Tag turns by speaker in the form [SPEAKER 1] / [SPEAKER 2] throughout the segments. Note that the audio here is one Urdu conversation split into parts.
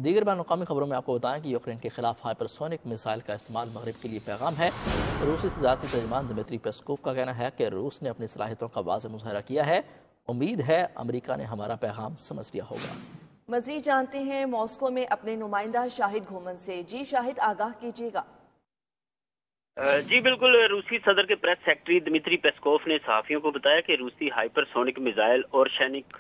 [SPEAKER 1] دیگر بین الاقوامی خبروں میں آپ کو بتائیں کہ یوکرین کے خلاف ہائپرسونک میزائل کا استعمال مغرب کے لیے پیغام ہے۔ روسی صدارتی ترجمان دمیتری پیسکوف کا کہنا ہے کہ روس نے اپنی صلاحیتوں کا واضح مظاہرہ کیا ہے۔ امید ہے امریکہ نے ہمارا پیغام سمجھ لیا ہوگا۔
[SPEAKER 2] مزید جانتے ہیں ماسکو میں اپنے نمائندہ شاہد گھومن سے۔ جی شاہد، آگاہ کیجیے گا۔
[SPEAKER 3] جی بالکل، روسی صدر کے پریس سیکرٹری دمیتری پیسکوف نے صحافیوں کو بتایا کہ روسی ہائپر سونک میزائل اور شینک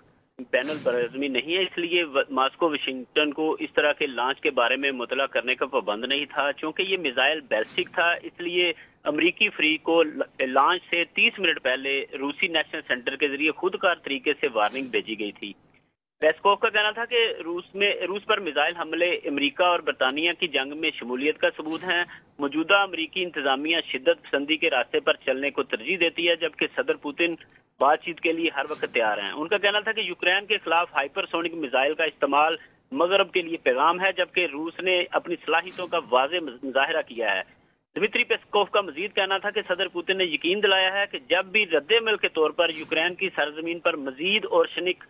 [SPEAKER 3] بین البراعظمی نہیں ہے، اس لیے ماسکو واشنگٹن کو اس طرح کے لانچ کے بارے میں مطلع کرنے کا پابند نہیں تھا۔ چونکہ یہ میزائل بیلسٹک تھا، اس لیے امریکی فریق کو لانچ سے 30 منٹ پہلے روسی نیشنل سینٹر کے ذریعے خود کار طریقے سے وارننگ بھیجی گئی تھی۔ پیسکوف کا کہنا تھا کہ روس پر میزائل حملے امریکہ اور برطانیہ کی جنگ میں شمولیت کا ثبوت ہیں۔ موجودہ امریکی انتظامیہ شدت پسندی کے راستے پر چلنے کو ترجیح دیتی ہے، جبکہ صدر پوتن بات چیت کے لیے ہر وقت تیار ہیں۔ ان کا کہنا تھا کہ یوکرین کے خلاف ہائپر سونک میزائل کا استعمال مغرب کے لیے پیغام ہے، جبکہ روس نے اپنی صلاحیتوں کا واضح مظاہرہ کیا ہے۔ دمیتری پیسکوف کا مزید کہنا تھا کہ صدر پوتن نے یقین دلایا ہے کہ جب بھی رد عمل کے طور پر یوکرین کی سرزمین پر مزید اور شنک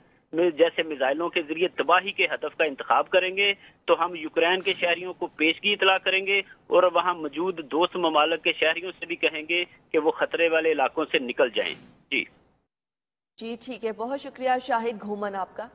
[SPEAKER 3] جیسے میزائلوں کے ذریعے تباہی کے ہدف کا انتخاب کریں گے تو ہم یوکرین کے شہریوں کو پیشگی اطلاع کریں گے اور وہاں موجود دوست ممالک کے شہریوں سے بھی کہیں گے کہ وہ خطرے والے علاقوں سے نکل جائیں۔ جی
[SPEAKER 2] ٹھیک ہے، بہت شکریہ شاہد گھومن آپ کا۔